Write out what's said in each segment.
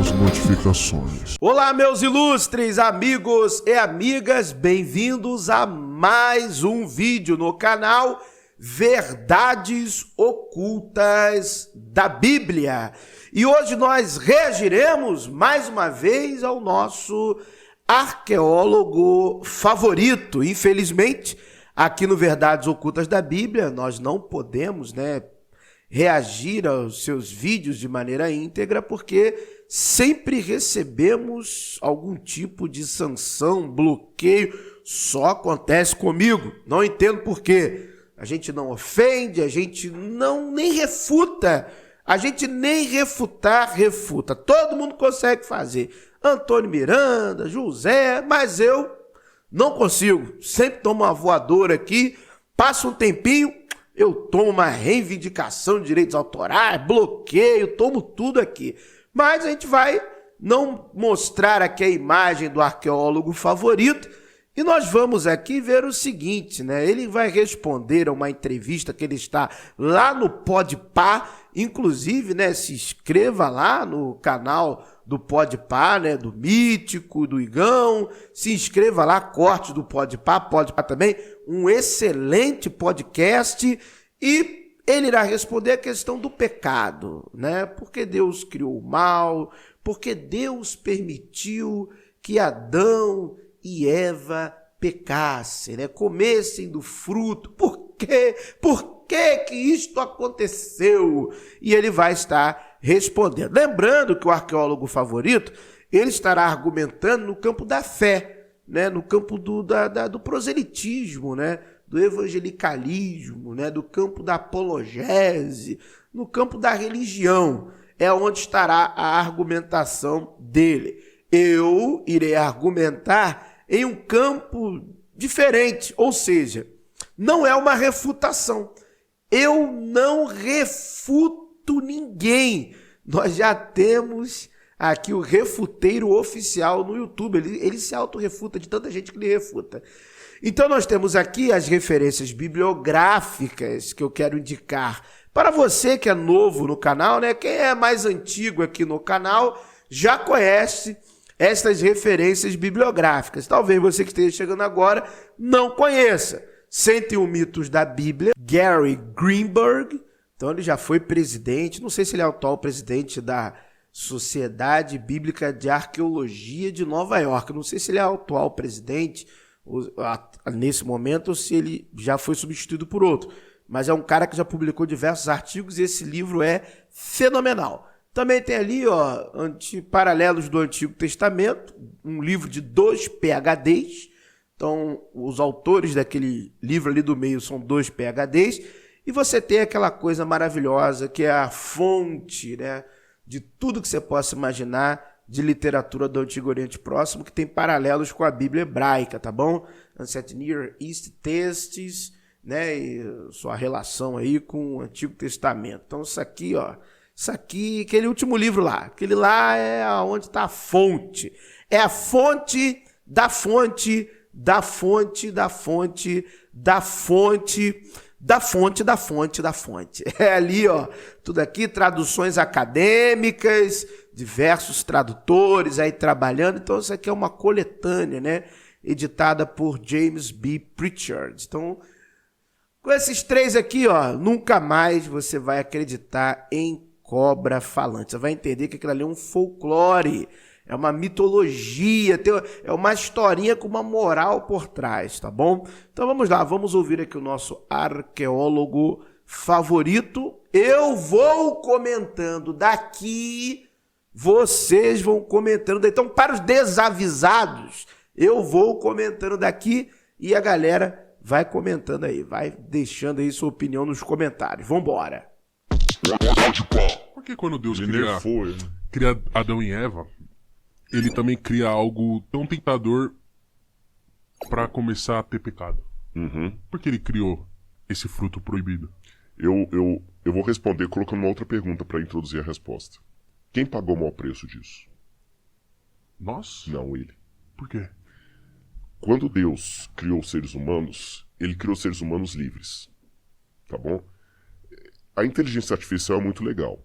as notificações. Olá, meus ilustres amigos e amigas, bem-vindos a mais um vídeo no canal Verdades Ocultas da Bíblia. E hoje nós reagiremos mais uma vez ao nosso arqueólogo favorito. Infelizmente, aqui no Verdades Ocultas da Bíblia, nós não podemos, reagir aos seus vídeos de maneira íntegra, porque sempre recebemos algum tipo de sanção, bloqueio. Só acontece comigo, não entendo por quê. A gente não ofende, a gente nem refuta, a gente nem refuta. Todo mundo consegue fazer. Antônio Miranda, José, mas eu não consigo. Sempre tomo uma voadora aqui, passa um tempinho, eu tomo uma reivindicação de direitos autorais, bloqueio, tomo tudo aqui. Mas a gente vai não mostrar aqui a imagem do arqueólogo favorito, e nós vamos aqui ver o seguinte, Ele vai responder a uma entrevista que ele está lá no Podpah, inclusive, se inscreva lá no canal do Podpah, do Mítico, do Igão, se inscreva lá, corte do Podpah também, um excelente podcast, e ele irá responder a questão do pecado, Porque Deus criou o mal, porque Deus permitiu que Adão e Eva pecassem, comessem do fruto. Por quê? Por que isto aconteceu? E ele vai estar respondendo. Lembrando que o arqueólogo favorito, ele estará argumentando no campo da fé, no campo do proselitismo, do evangelicalismo, do campo da apologese, no campo da religião. É onde estará a argumentação dele. Eu irei argumentar em um campo diferente, ou seja, não é uma refutação. Eu não refuto ninguém. Nós já temos aqui o refuteiro oficial no YouTube. Ele se autorrefuta de tanta gente que ele refuta. Então nós temos aqui as referências bibliográficas que eu quero indicar para você que é novo no canal, Quem é mais antigo aqui no canal já conhece estas referências bibliográficas. Talvez você que esteja chegando agora não conheça. 101 mitos da Bíblia, Gary Greenberg. Então ele já foi presidente, não sei se ele é o atual presidente da Sociedade Bíblica de Arqueologia de Nova York. Não sei se ele é o atual presidente nesse momento ou se ele já foi substituído por outro. Mas é um cara que já publicou diversos artigos e esse livro é fenomenal. Também tem ali, Paralelos do Antigo Testamento, um livro de 2 PhDs. Então, os autores daquele livro ali do meio são 2 PhDs. E você tem aquela coisa maravilhosa que é a fonte, de tudo que você possa imaginar de literatura do Antigo Oriente Próximo, que tem paralelos com a Bíblia hebraica, tá bom? Ancient Near East Texts, e sua relação aí com o Antigo Testamento. Então, isso aqui, aquele último livro lá, aquele lá é onde está a fonte. É a fonte da fonte, da fonte, da fonte, da fonte, da fonte, da fonte, da fonte. É ali, tudo aqui, traduções acadêmicas, diversos tradutores aí trabalhando. Então, isso aqui é uma coletânea, editada por James B. Pritchard. Então, com esses 3 aqui, nunca mais você vai acreditar em cobra falante. Você vai entender que aquilo ali é um folclore, é uma mitologia, é uma historinha com uma moral por trás, tá bom? Então vamos lá, vamos ouvir aqui o nosso arqueólogo favorito. Eu vou comentando daqui, vocês vão comentando daí. Então, para os desavisados, eu vou comentando daqui e a galera vai comentando aí, vai deixando aí sua opinião nos comentários. Vambora! Porque quando Deus cria Adão e Eva, ele também cria algo tão tentador para começar a ter pecado? Por que ele criou esse fruto proibido? Eu vou responder colocando uma outra pergunta para introduzir a resposta. Quem pagou o maior preço disso? Nós? Não, ele. Por quê? Quando Deus criou os seres humanos, ele criou os seres humanos livres. Tá bom? A inteligência artificial é muito legal.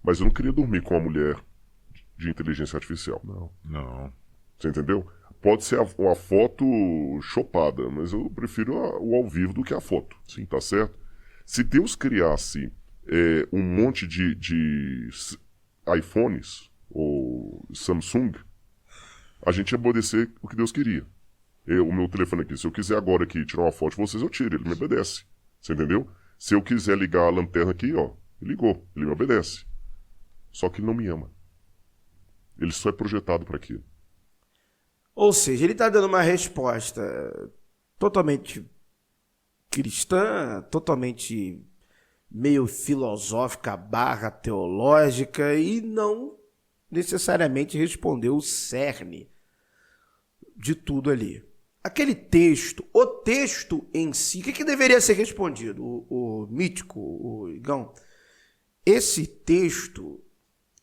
Mas eu não queria dormir com uma mulher de inteligência artificial. Não. Você entendeu? Pode ser uma foto chopada, mas eu prefiro o ao vivo do que a foto. Sim. Tá certo? Se Deus criasse um monte de iPhones ou Samsung, a gente ia obedecer o que Deus queria. O meu telefone aqui, se eu quiser agora aqui tirar uma foto de vocês, eu tiro, ele me obedece. Você entendeu? Se eu quiser ligar a lanterna aqui, ó, ele ligou, ele me obedece. Só que ele não me ama. Ele só é projetado para aquilo. Ou seja, ele está dando uma resposta totalmente cristã, totalmente meio filosófica / teológica e não necessariamente respondeu o cerne de tudo ali. Aquele texto, o texto em si, o que deveria ser respondido? O Mítico, o Igão, esse texto,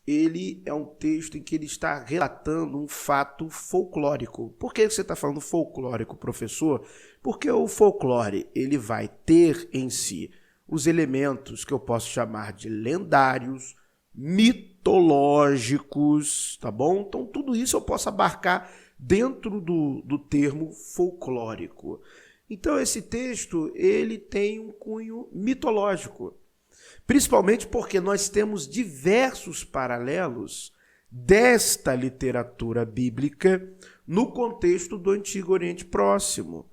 ele é um texto em que ele está relatando um fato folclórico. Por que você está falando folclórico, professor? Porque o folclore, ele vai ter em si os elementos que eu posso chamar de lendários, mitológicos, tá bom? Então tudo isso eu posso abarcar dentro do termo folclórico. Então esse texto, ele tem um cunho mitológico, principalmente porque nós temos diversos paralelos desta literatura bíblica no contexto do Antigo Oriente Próximo,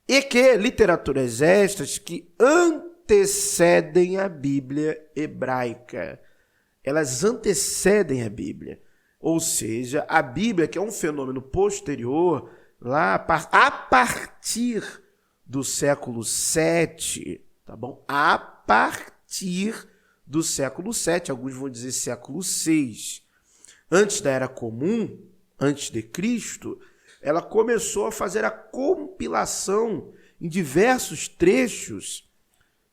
e que literaturas estas que antecedem a Bíblia hebraica. Elas antecedem a Bíblia. Ou seja, a Bíblia, que é um fenômeno posterior, lá a partir do século VII, tá bom? A partir do século VII, alguns vão dizer século VI. Antes da Era Comum, antes de Cristo, ela começou a fazer a compilação em diversos trechos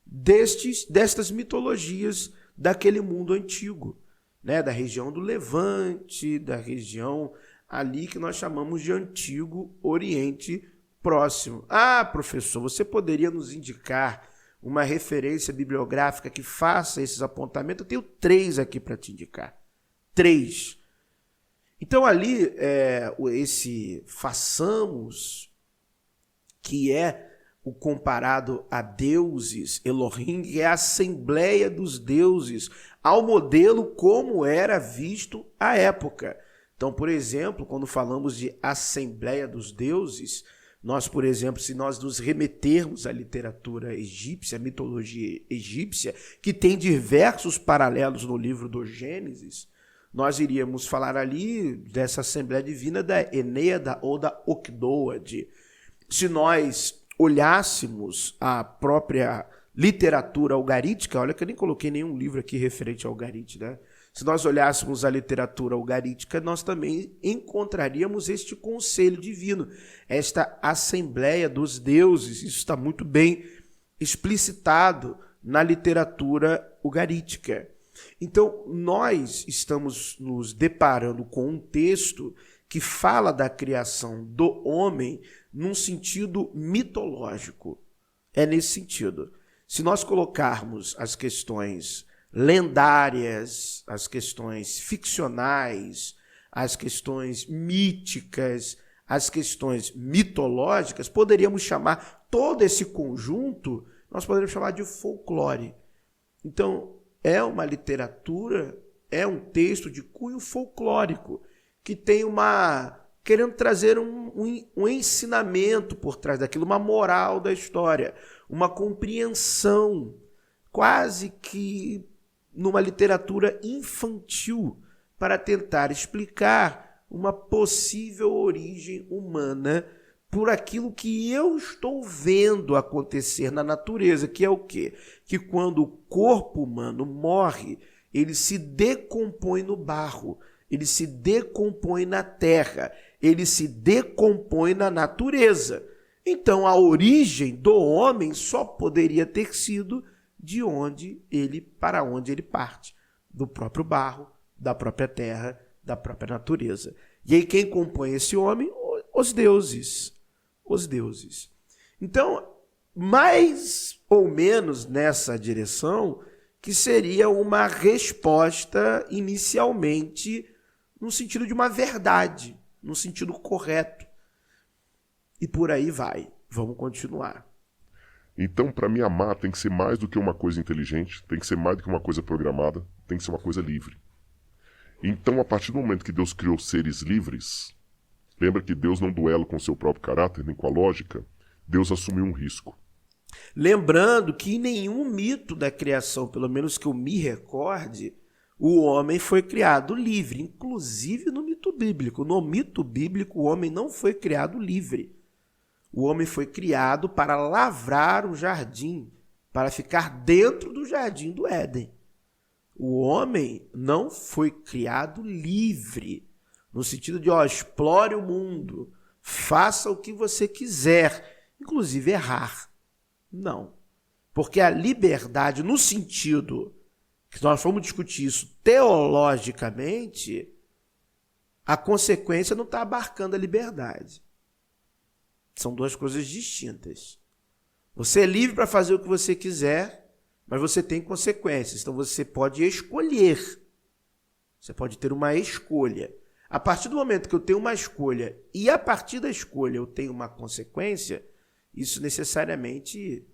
destas mitologias daquele mundo antigo, né? Da região do Levante, da região ali que nós chamamos de Antigo Oriente Próximo. Ah, professor, você poderia nos indicar uma referência bibliográfica que faça esses apontamentos? Eu tenho 3 aqui para te indicar. 3. Então ali, esse façamos, que é o comparado a deuses, Elohim, que é a Assembleia dos Deuses, ao modelo como era visto à época. Então, por exemplo, quando falamos de Assembleia dos Deuses, nós, por exemplo, se nós nos remetermos à literatura egípcia, à mitologia egípcia, que tem diversos paralelos no livro do Gênesis, nós iríamos falar ali dessa Assembleia Divina da Eneida ou da Okdoad. Se nós olhássemos a própria literatura algarítica, olha que eu nem coloquei nenhum livro aqui referente ao algarite, né? Se nós olhássemos a literatura algarítica, nós também encontraríamos este conselho divino, esta Assembleia dos Deuses. Isso está muito bem explicitado na literatura algarítica. Então, nós estamos nos deparando com um texto que fala da criação do homem num sentido mitológico. É nesse sentido. Se nós colocarmos as questões lendárias, as questões ficcionais, as questões míticas, as questões mitológicas, poderíamos chamar todo esse conjunto, nós poderíamos chamar de folclore. Então, é uma literatura, é um texto de cunho folclórico, que tem querendo trazer um ensinamento por trás daquilo, uma moral da história, uma compreensão, quase que numa literatura infantil, para tentar explicar uma possível origem humana por aquilo que eu estou vendo acontecer na natureza, que é o quê? Que quando o corpo humano morre, ele se decompõe no barro, ele se decompõe na terra, ele se decompõe na natureza. Então, a origem do homem só poderia ter sido para onde ele parte, do próprio barro, da própria terra, da própria natureza. E aí quem compõe esse homem? Os deuses. Os deuses. Então, mais ou menos nessa direção, que seria uma resposta inicialmente no sentido de uma verdade, no sentido correto. E por aí vai. Vamos continuar. Então, para mim, amar tem que ser mais do que uma coisa inteligente, tem que ser mais do que uma coisa programada, tem que ser uma coisa livre. Então, a partir do momento que Deus criou seres livres, lembra que Deus não duela com o seu próprio caráter, nem com a lógica, Deus assumiu um risco. Lembrando que em nenhum mito da criação, pelo menos que eu me recorde, o homem foi criado livre, inclusive no mito bíblico. No mito bíblico, o homem não foi criado livre. O homem foi criado para lavrar o jardim, para ficar dentro do jardim do Éden. O homem não foi criado livre, no sentido de, explore o mundo, faça o que você quiser, inclusive errar. Não. Porque a liberdade, no sentido que nós vamos discutir isso teologicamente, a consequência não está abarcando a liberdade. São duas coisas distintas. Você é livre para fazer o que você quiser, mas você tem consequências. Então você pode escolher. Você pode ter uma escolha. A partir do momento que eu tenho uma escolha e a partir da escolha eu tenho uma consequência, isso necessariamente,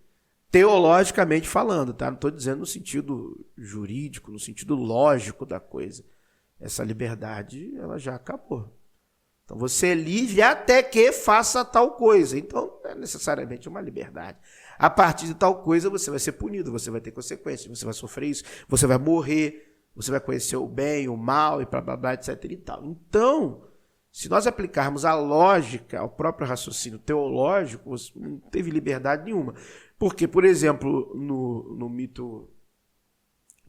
teologicamente falando, tá? Não estou dizendo no sentido jurídico, no sentido lógico da coisa. Essa liberdade, ela já acabou. Então você é livre até que faça tal coisa. Então, não é necessariamente uma liberdade. A partir de tal coisa, você vai ser punido, você vai ter consequências, você vai sofrer isso, você vai morrer, você vai conhecer o bem, o mal, e blá, blá, blá, etc. e tal. Então, se nós aplicarmos a lógica ao próprio raciocínio teológico, você não teve liberdade nenhuma. Porque, por exemplo, no mito,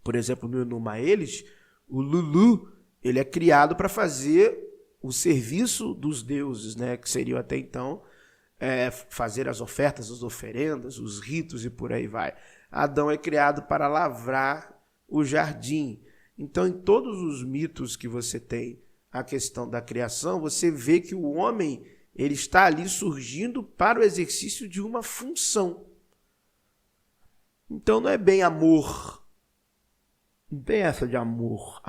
por exemplo, no Enuma Elish, o Lulu, ele é criado para fazer o serviço dos deuses, né, que seriam até então fazer as ofertas, as oferendas, os ritos e por aí vai. Adão é criado para lavrar o jardim. Então, em todos os mitos que você tem a questão da criação, você vê que o homem ele está ali surgindo para o exercício de uma função. Então, não é bem amor. Não tem essa de amor.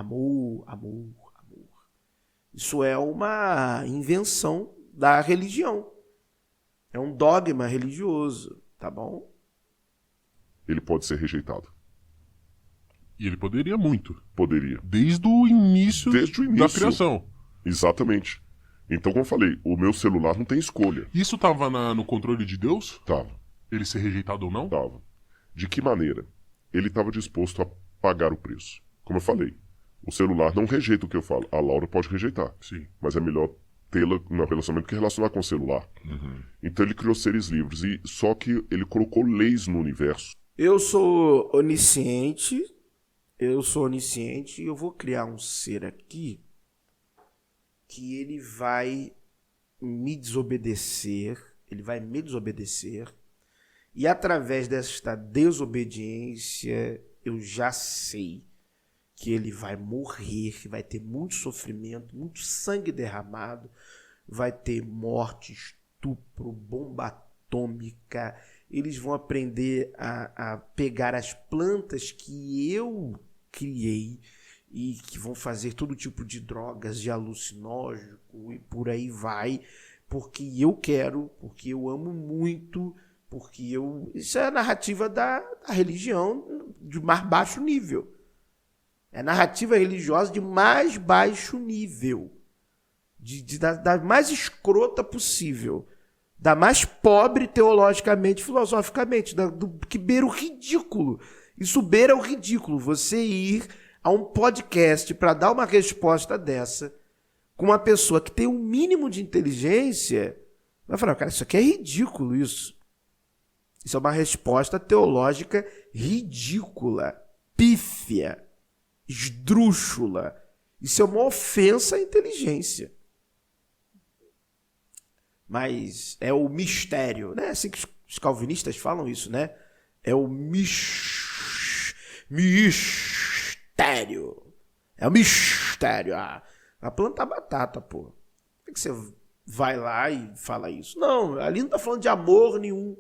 Isso é uma invenção da religião. É um dogma religioso, tá bom? Ele pode ser rejeitado. E ele poderia muito. Poderia. Desde o início da criação. Exatamente. Então, como eu falei, o meu celular não tem escolha. Isso estava no controle de Deus? Tava. Ele ser rejeitado ou não? Tava. De que maneira? Ele estava disposto a pagar o preço. Como eu falei, o celular não rejeita o que eu falo. A Laura pode rejeitar. Sim. Mas é melhor tê-la no relacionamento que relacionar com o celular. Uhum. Então ele criou seres livres. Só que ele colocou leis no universo. Eu sou onisciente e eu vou criar um ser aqui que ele vai me desobedecer, e através desta desobediência eu já sei que ele vai morrer, que vai ter muito sofrimento, muito sangue derramado, vai ter morte, estupro, bomba atômica. Eles vão aprender a pegar as plantas que eu criei e que vão fazer todo tipo de drogas, de alucinógeno e por aí vai, porque eu quero, porque eu amo muito, porque eu... Isso é a narrativa da religião de mais baixo nível. É a narrativa religiosa de mais baixo nível, da mais escrota possível, da mais pobre teologicamente, filosoficamente, do que beira o ridículo. Isso beira o ridículo, você ir a um podcast para dar uma resposta dessa com uma pessoa que tem um mínimo de inteligência, vai falar, cara, isso aqui é ridículo, isso. Isso é uma resposta teológica ridícula, pífia, esdrúxula. Isso é uma ofensa à inteligência. Mas é o mistério, né? Assim que os calvinistas falam isso, né? É o mistério. É o mistério. A planta batata, pô. Por que você vai lá e fala isso? Não, ali não tá falando de amor nenhum.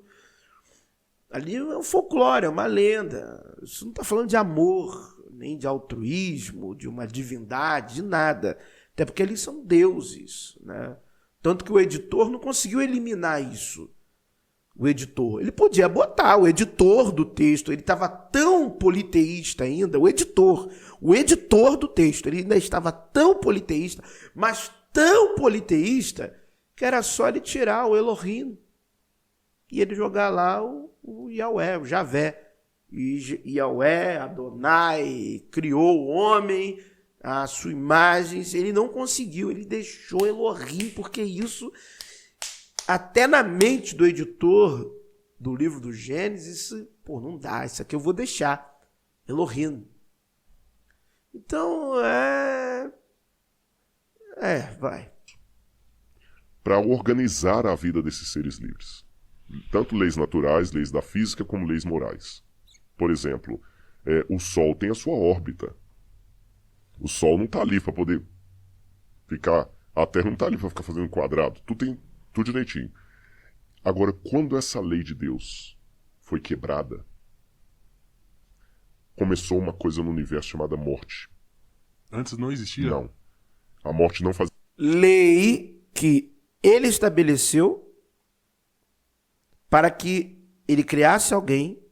Ali é um folclore, é uma lenda. Isso não tá falando de amor, nem de altruísmo, de uma divindade, de nada. Até porque eles são deuses, né? Tanto que o editor não conseguiu eliminar isso. O editor, ele podia botar, o editor do texto, ele estava tão politeísta ainda, o editor do texto, ele ainda estava tão politeísta, mas tão politeísta, que era só ele tirar o Elohim e ele jogar lá o Yahweh, o Javé. E Yahweh, Adonai, criou o homem, a sua imagem, ele não conseguiu, ele deixou Elohim, porque isso, até na mente do editor do livro do Gênesis, não dá, isso aqui eu vou deixar, Elohim. Então, vai. Para organizar a vida desses seres livres. Tanto leis naturais, leis da física, como leis morais. Por exemplo, o Sol tem a sua órbita. O Sol não está ali para poder ficar... A Terra não está ali para ficar fazendo quadrado. Tudo direitinho. Agora, quando essa lei de Deus foi quebrada, começou uma coisa no universo chamada morte. Antes não existia? Não. A morte não fazia... Lei que ele estabeleceu para que ele criasse alguém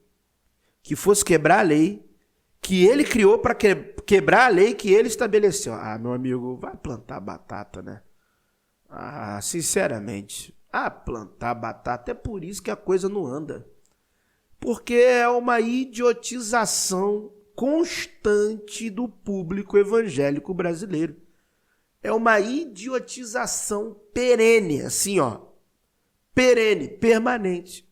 que fosse quebrar a lei que ele criou para quebrar a lei que ele estabeleceu. Meu amigo, vai plantar batata, né? Sinceramente, plantar batata é por isso que a coisa não anda. Porque é uma idiotização constante do público evangélico brasileiro. É uma idiotização perene, assim, perene, permanente.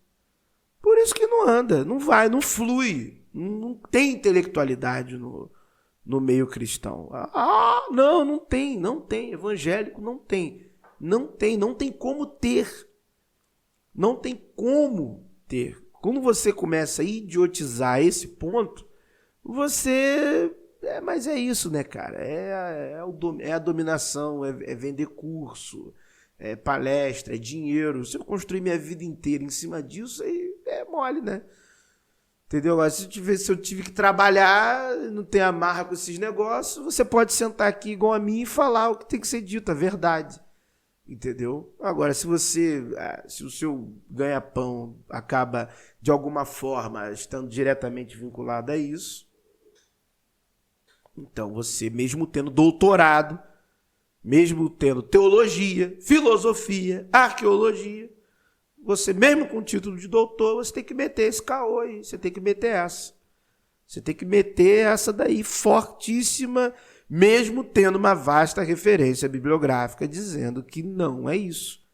Por isso que não anda, não vai, não flui, não tem intelectualidade no meio cristão. Não tem, evangélico não tem como ter. Não tem como ter. Quando você começa a idiotizar esse ponto, você... Mas é isso, né, cara? É a dominação, é vender curso, é palestra, é dinheiro. Se eu construir minha vida inteira em cima disso, aí é mole, né? Entendeu? Agora, se eu tive que trabalhar, não tem amarra com esses negócios, você pode sentar aqui igual a mim e falar o que tem que ser dito, a verdade. Entendeu? Agora, se o seu ganha-pão acaba, de alguma forma, estando diretamente vinculado a isso, então você, mesmo tendo doutorado, mesmo tendo teologia, filosofia, arqueologia, você, mesmo com título de doutor, você tem que meter esse caô aí, você tem que meter essa. Você tem que meter essa daí fortíssima, mesmo tendo uma vasta referência bibliográfica dizendo que não é isso.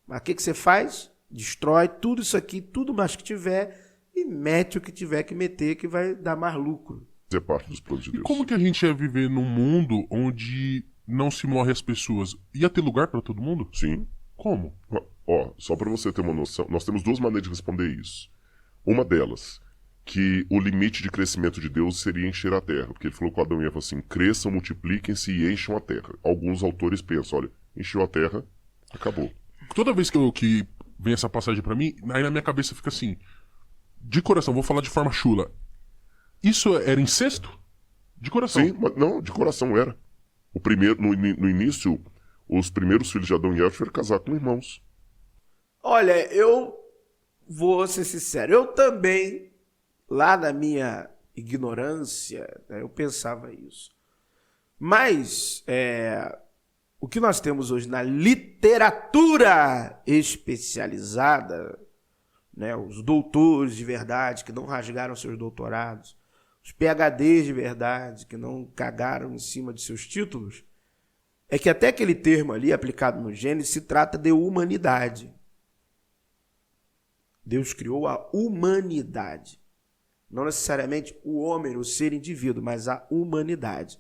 Mas o que você faz? Destrói tudo isso aqui, tudo mais que tiver, e mete o que tiver que meter, que vai dar mais lucro. Fazer parte dos planos de Deus. E como que a gente ia viver num mundo onde não se morre as pessoas? Ia ter lugar para todo mundo? Sim. Como? Só para você ter uma noção, nós temos duas maneiras de responder isso. Uma delas, que o limite de crescimento de Deus seria encher a terra. Porque ele falou com Adão e Eva assim, cresçam, multipliquem-se e encham a terra. Alguns autores pensam, olha, encheu a terra, acabou. Toda vez que vem essa passagem para mim, aí na minha cabeça fica assim, de coração, vou falar de forma chula. Isso era incesto? De coração. Sim, mas não, de coração era. O primeiro, no início, os primeiros filhos de Adão e Eva tiveram que casar com irmãos. Olha, eu vou ser sincero, eu também, lá na minha ignorância, eu pensava isso. Mas o que nós temos hoje na literatura especializada, né, os doutores de verdade que não rasgaram seus doutorados, os PhDs de verdade que não cagaram em cima de seus títulos, é que até aquele termo ali aplicado no Gênesis se trata de humanidade. Deus criou a humanidade. Não necessariamente o homem, o ser indivíduo, mas a humanidade.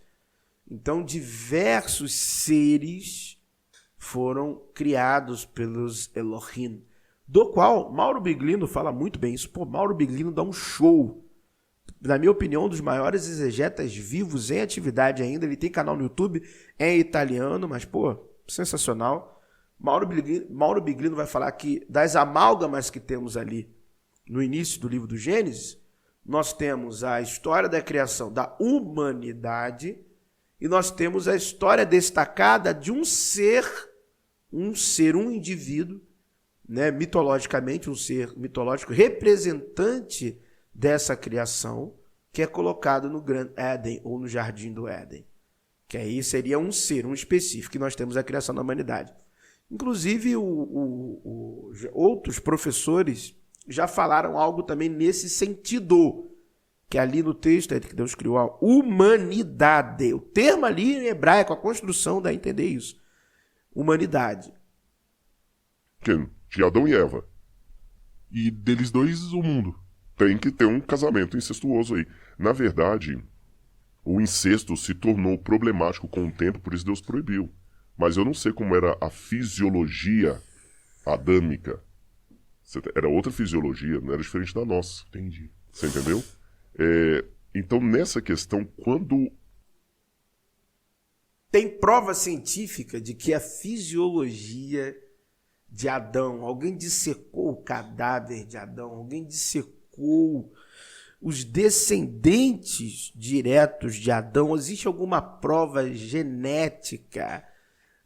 Então, diversos seres foram criados pelos Elohim, do qual Mauro Biglino fala muito bem isso. Mauro Biglino dá um show. Na minha opinião, um dos maiores exegetas vivos em atividade ainda. Ele tem canal no YouTube, é em italiano, mas, sensacional. Mauro Biglino vai falar que das amálgamas que temos ali no início do livro do Gênesis, nós temos a história da criação da humanidade e nós temos a história destacada de um indivíduo, né, mitologicamente, um ser mitológico representante dessa criação, que é colocado no Gran Éden ou no Jardim do Éden. Que aí seria um ser, um específico, que nós temos a criação da humanidade. Inclusive, outros professores já falaram algo também nesse sentido, que ali no texto é que Deus criou a humanidade. O termo ali em hebraico, a construção dá a entender isso. Humanidade. De Adão e Eva. E deles dois, o mundo. Tem que ter um casamento incestuoso aí. Na verdade, o incesto se tornou problemático com o tempo, por isso Deus proibiu. Mas eu não sei como era a fisiologia adâmica. Era outra fisiologia, não era diferente da nossa. Entendi. Você entendeu? Então, nessa questão, quando... Tem prova científica de que a fisiologia de Adão, alguém dissecou o cadáver de Adão, alguém dissecou os descendentes diretos de Adão, existe alguma prova genética,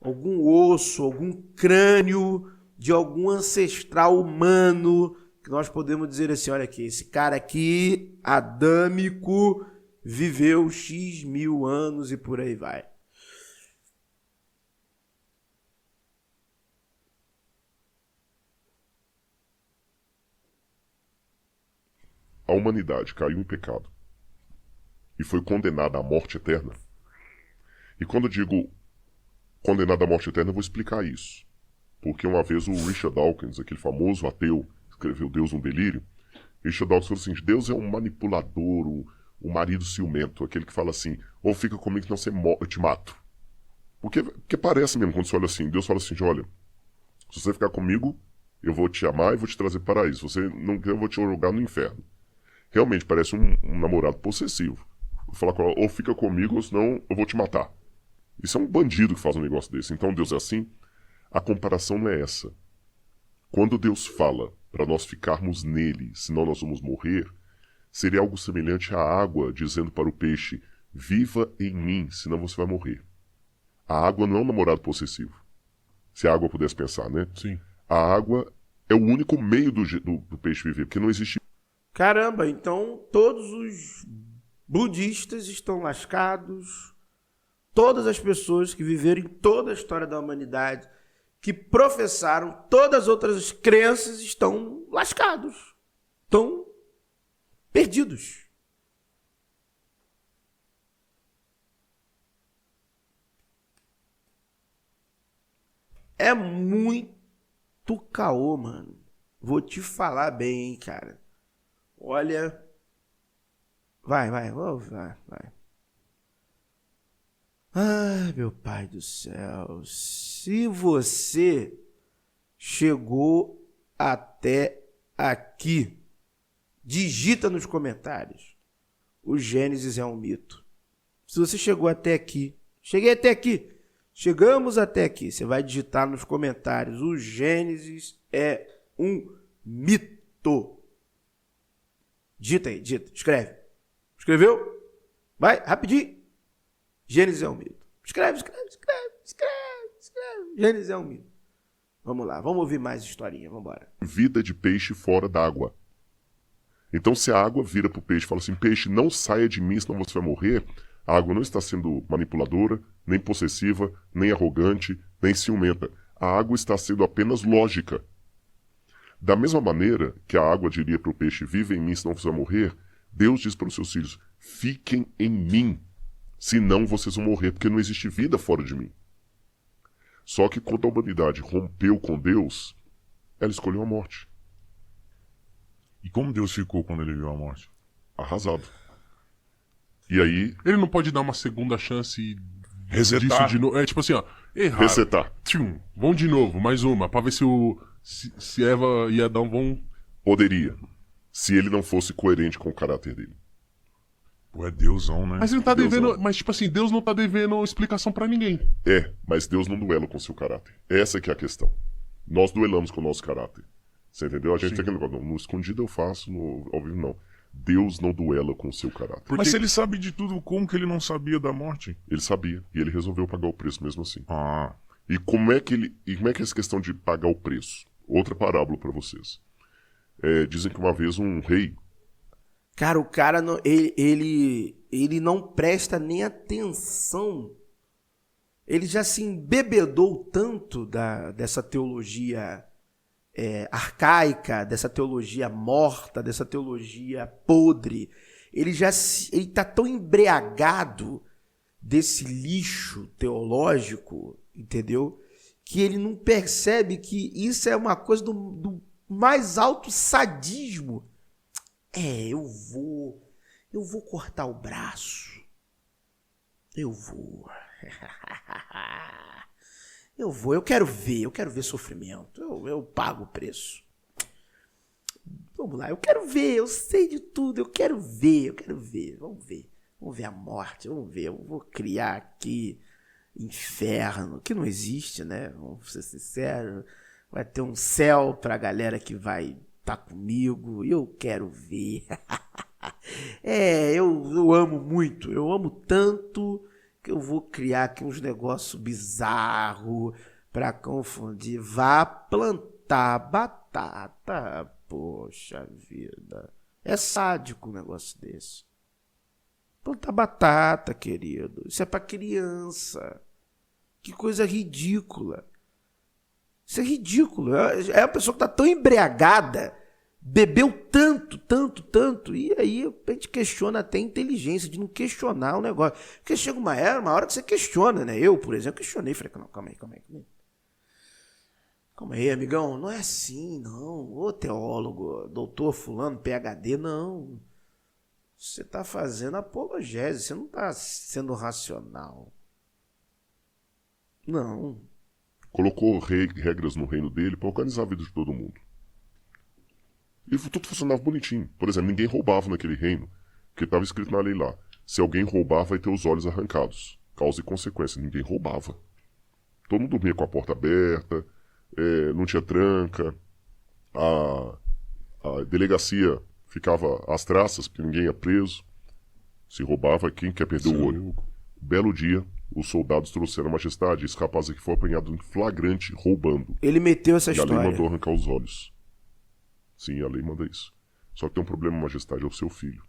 algum osso, algum crânio de algum ancestral humano, que nós podemos dizer assim, olha aqui, esse cara aqui, adâmico, viveu X mil anos e por aí vai. A humanidade caiu em pecado e foi condenada à morte eterna. E quando eu digo condenada à morte eterna, eu vou explicar isso. Porque uma vez o Richard Dawkins, aquele famoso ateu, escreveu Deus um Delírio, Richard Dawkins falou assim, Deus é um manipulador, um marido ciumento, aquele que fala assim, ou fica comigo que não eu te mato. Porque parece mesmo, quando você olha assim, Deus fala assim, olha, se você ficar comigo, eu vou te amar e vou te trazer para o paraíso. Se você não quer, eu vou te jogar no inferno. Realmente parece um namorado possessivo. Vou falar com ela, ou fica comigo, ou senão eu vou te matar. Isso é um bandido que faz um negócio desse. Então Deus é assim? A comparação não é essa. Quando Deus fala para nós ficarmos nele, senão nós vamos morrer, seria algo semelhante à água dizendo para o peixe, viva em mim, senão você vai morrer. A água não é um namorado possessivo. Se a água pudesse pensar, né? Sim. A água é o único meio do peixe viver, porque não existe... Caramba, então todos os budistas estão lascados, todas as pessoas que viveram em toda a história da humanidade, que professaram todas as outras crenças, estão lascados, estão perdidos. É muito caô, mano. Vou te falar bem, hein, cara. Olha... Vai. Ai, meu pai do céu. Se você chegou até aqui, digita nos comentários. O Gênesis é um mito. Se você chegou até aqui, chegamos até aqui, você vai digitar nos comentários. O Gênesis é um mito. Digita aí, escreve. Escreveu? Vai, rapidinho. Gênesis é um mito. Escreve. Gênesis é um mito. Vamos lá, vamos ouvir mais historinha, vamos embora. Vida de peixe fora d'água. Então, se a água vira para o peixe e fala assim, peixe, não saia de mim, senão você vai morrer, a água não está sendo manipuladora, nem possessiva, nem arrogante, nem ciumenta. A água está sendo apenas lógica. Da mesma maneira que a água diria para o peixe, viva em mim, senão você vai morrer, Deus diz para os seus filhos, fiquem em mim, senão vocês vão morrer, porque não existe vida fora de mim. Só que quando a humanidade rompeu com Deus, ela escolheu a morte. E como Deus ficou quando ele viu a morte? Arrasado. E aí... Ele não pode dar uma segunda chance Resetar. disso de novo. É tipo assim, ó. Errar. Resetar. Tchum, vão de novo, mais uma, pra ver se Eva e Adão vão... Poderia. Se ele não fosse coerente com o caráter dele. Pô, é Deusão, né? Mas ele não tá Deusão. devendo... Mas tipo assim, Deus não tá devendo explicação pra ninguém. Mas Deus não duela com seu caráter. Essa que é a questão. Nós duelamos com o nosso caráter. Você entendeu? A gente tem aquele negócio, no escondido eu faço, no ao vivo não. Deus não duela com o seu caráter. Mas se ele sabe de tudo, como que ele não sabia da morte? Ele sabia, e ele resolveu pagar o preço mesmo assim. Ah, E como é que é essa questão de pagar o preço? Outra parábola para vocês. Dizem que uma vez um rei... Cara, o cara não, ele não presta nem atenção. Ele já se embebedou tanto dessa teologia arcaica, dessa teologia morta, dessa teologia podre. Ele tá tão embriagado desse lixo teológico, entendeu? Que ele não percebe que isso é uma coisa do mais alto sadismo. Eu vou cortar o braço. Eu quero ver sofrimento. Eu pago o preço. Vamos lá, eu quero ver, eu sei de tudo, eu quero ver. Vamos ver a morte, eu vou criar aqui inferno, que não existe, né? Vamos ser sinceros. Vai ter um céu pra galera que vai estar comigo, eu quero ver. Eu amo muito, eu amo tanto que eu vou criar aqui uns negócios bizarros pra confundir. Vá plantar batata, poxa vida. É sádico um negócio desse. Plantar batata, querido. Isso é pra criança. Que coisa ridícula. Isso é ridículo. É uma pessoa que tá tão embriagada, bebeu tanto, e aí a gente questiona até a inteligência de não questionar o negócio. Porque chega uma hora que você questiona, né? Eu, por exemplo, questionei. Falei, não, calma aí. Calma aí, amigão. Não é assim, não. Ô teólogo, doutor fulano, PhD, não. Você tá fazendo apologese, você não tá sendo racional. Não. Colocou regras no reino dele para organizar a vida de todo mundo. E tudo funcionava bonitinho. Por exemplo, ninguém roubava naquele reino, porque estava escrito na lei lá. Se alguém roubar, vai ter os olhos arrancados. Causa e consequência. Ninguém roubava. Todo mundo dormia com a porta aberta, não tinha tranca. A delegacia ficava às traças, porque ninguém ia preso. Se roubava, quem quer perder o olho? Belo dia, os soldados trouxeram a majestade. Esse rapaz aqui foi apanhado em flagrante, roubando. Ele meteu essa E a história. lei mandou arrancar os olhos. Sim, a lei manda isso. Só que tem um problema, majestade, é o seu filho.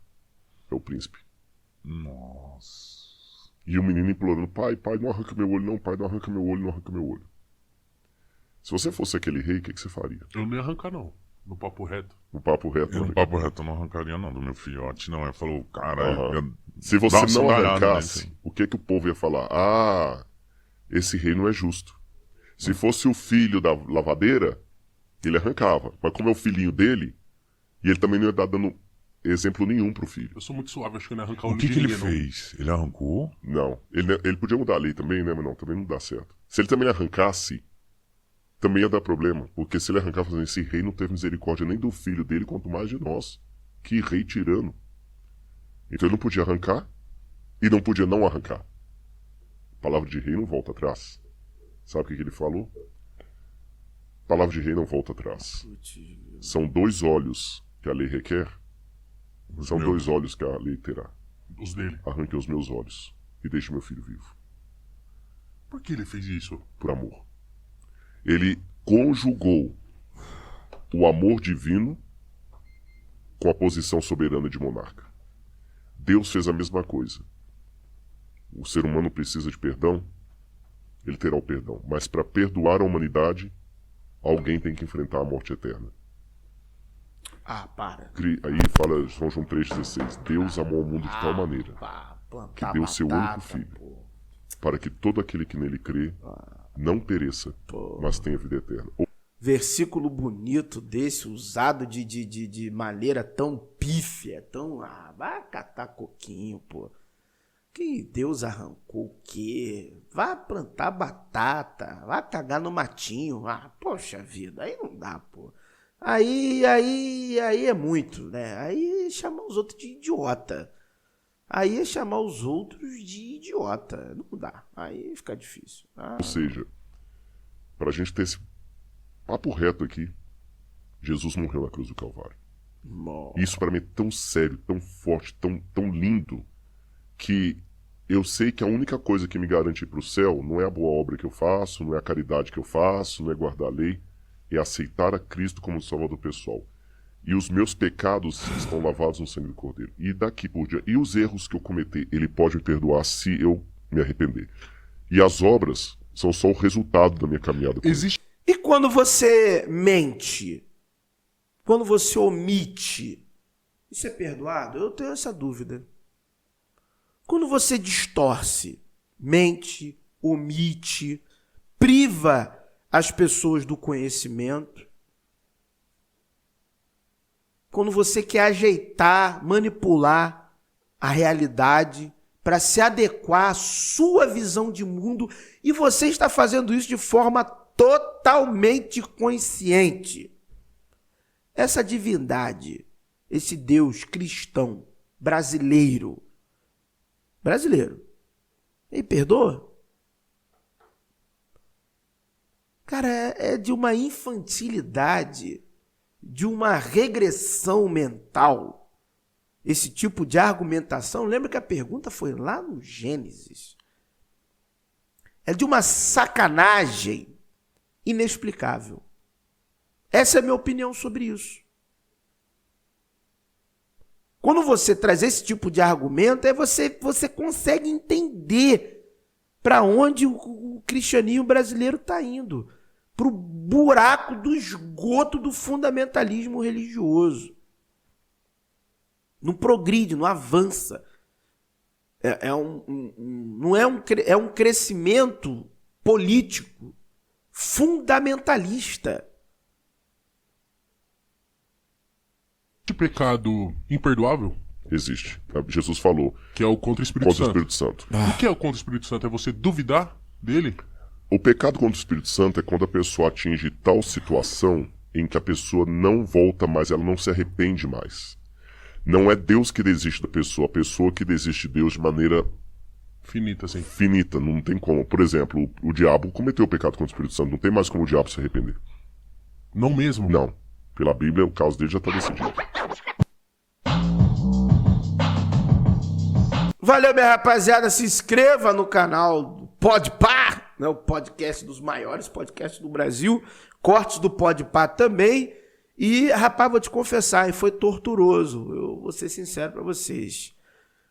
É o príncipe. nossa. E o menino implorando, pai, não arranca meu olho, não, pai, não arranca meu olho, não arranca meu olho. Se você fosse aquele rei, o que você faria? Eu não ia arrancar, não. No papo reto. No papo reto. Eu no papo reto não arrancaria não do meu filhote, não. Ele falou, cara... Se você Dá uma não sandáliada arrancasse, nele. o que o povo ia falar? Ah, esse rei não é justo. Se fosse o filho da lavadeira, ele arrancava. Mas como é o filhinho dele, e ele também não ia dar dando exemplo nenhum pro filho. Eu sou muito suave, acho que eu não ia arrancar O que de ele ninguém, não. fez? Ele arrancou? Não. Ele podia mudar a lei também, né? Mas não, também não dá certo. Se ele também arrancasse, também ia dar problema. Porque se ele arrancar fazendo esse rei não teve misericórdia nem do filho dele, quanto mais de nós. Que rei tirano. Então ele não podia arrancar e não podia não arrancar. A palavra de rei não volta atrás. Sabe o que ele falou? Palavra de rei não volta atrás. São 2 olhos que a lei requer. São 2 olhos que a lei terá. Os dele. Arranque os meus olhos e deixe meu filho vivo. Por que ele fez isso? Por amor. Ele conjugou o amor divino com a posição soberana de monarca. Deus fez a mesma coisa. O ser humano precisa de perdão, ele terá o perdão. Mas para perdoar a humanidade, alguém tem que enfrentar a morte eterna. Ah, para. Aí fala São João 3,16. Deus amou o mundo de tal maneira que deu seu único filho, para que todo aquele que nele crê não pereça, mas tenha vida eterna. Versículo bonito desse, usado de maneira tão pífia, tão... vai catar coquinho, pô. Que Deus arrancou o quê? Vai plantar batata, vai cagar no matinho. Poxa vida, aí não dá, pô. Aí é muito, né? Aí é chamar os outros de idiota. Aí é chamar os outros de idiota. Não dá, aí fica difícil. Ou seja, para a gente ter esse papo reto aqui, Jesus morreu na cruz do Calvário. Isso para mim é tão sério, tão forte, tão lindo, que eu sei que a única coisa que me garante ir para o céu não é a boa obra que eu faço, não é a caridade que eu faço, não é guardar a lei, é aceitar a Cristo como Salvador pessoal. E os meus pecados estão lavados no sangue do Cordeiro. E daqui por diante, e os erros que eu cometer, Ele pode me perdoar se eu me arrepender. E as obras são só o resultado da minha caminhada com Ele. E quando você mente, quando você omite, isso é perdoado? Eu tenho essa dúvida. Quando você distorce, mente, omite, priva as pessoas do conhecimento, quando você quer ajeitar, manipular a realidade para se adequar à sua visão de mundo, e você está fazendo isso de forma totalmente consciente. Essa divindade, esse Deus cristão, brasileiro, ele perdoa? Cara, é de uma infantilidade, de uma regressão mental, esse tipo de argumentação. Lembra que a pergunta foi lá no Gênesis. É de uma sacanagem inexplicável. Essa é a minha opinião sobre isso. Quando você traz esse tipo de argumento, você consegue entender para onde o cristianismo brasileiro está indo. Para o buraco do esgoto do fundamentalismo religioso. Não progride, não avança. É um crescimento político fundamentalista. Esse pecado imperdoável? Existe. Jesus falou. Que é o contra o Espírito Santo. Contra o Espírito Santo. O que é o contra o Espírito Santo? É você duvidar dele? O pecado contra o Espírito Santo é quando a pessoa atinge tal situação em que a pessoa não volta mais, ela não se arrepende mais. Não é Deus que desiste da pessoa, a pessoa que desiste de Deus de maneira finita, sim. Finita, não tem como. Por exemplo, o diabo cometeu o pecado contra o Espírito Santo, não tem mais como o diabo se arrepender. Não mesmo? Não. Pela Bíblia, o caso dele já está decidido. Valeu, minha rapaziada. Se inscreva no canal do Podpah, né, o podcast dos maiores podcasts do Brasil. Cortes do Podpah também. E, rapaz, vou te confessar, foi torturoso. Eu vou ser sincero para vocês.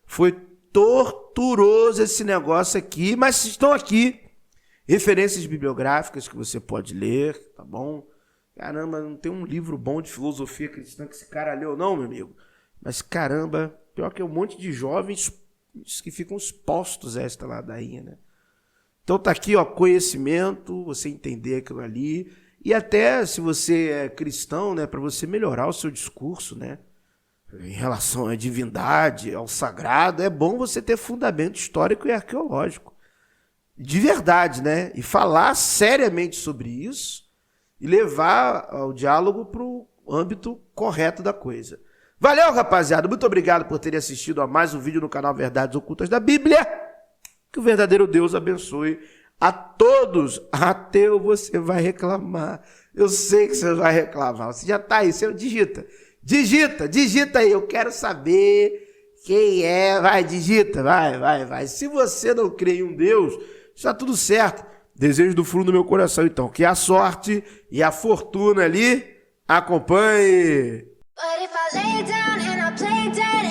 Foi torturoso esse negócio aqui, mas estão aqui referências bibliográficas que você pode ler, tá bom? Caramba, não tem um livro bom de filosofia cristã que esse cara leu, não, meu amigo. Mas, caramba, pior que é um monte de jovens que ficam expostos a esta ladainha, né? Então tá aqui, ó, conhecimento, você entender aquilo ali. E até se você é cristão, né, para você melhorar o seu discurso, né, em relação à divindade, ao sagrado, é bom você ter fundamento histórico e arqueológico. De verdade, né? E falar seriamente sobre isso e levar o diálogo para o âmbito correto da coisa. Valeu, rapaziada. Muito obrigado por terem assistido a mais um vídeo no canal Verdades Ocultas da Bíblia. Que o verdadeiro Deus abençoe a todos. Ateu, você vai reclamar. Eu sei que você vai reclamar. Você já tá aí, você digita. Digita aí. Eu quero saber quem é. Vai, digita, vai. Se você não crê em um Deus, está tudo certo. Desejo do fundo do meu coração, então, que a sorte e a fortuna ali acompanhe. But if I lay down and I play dead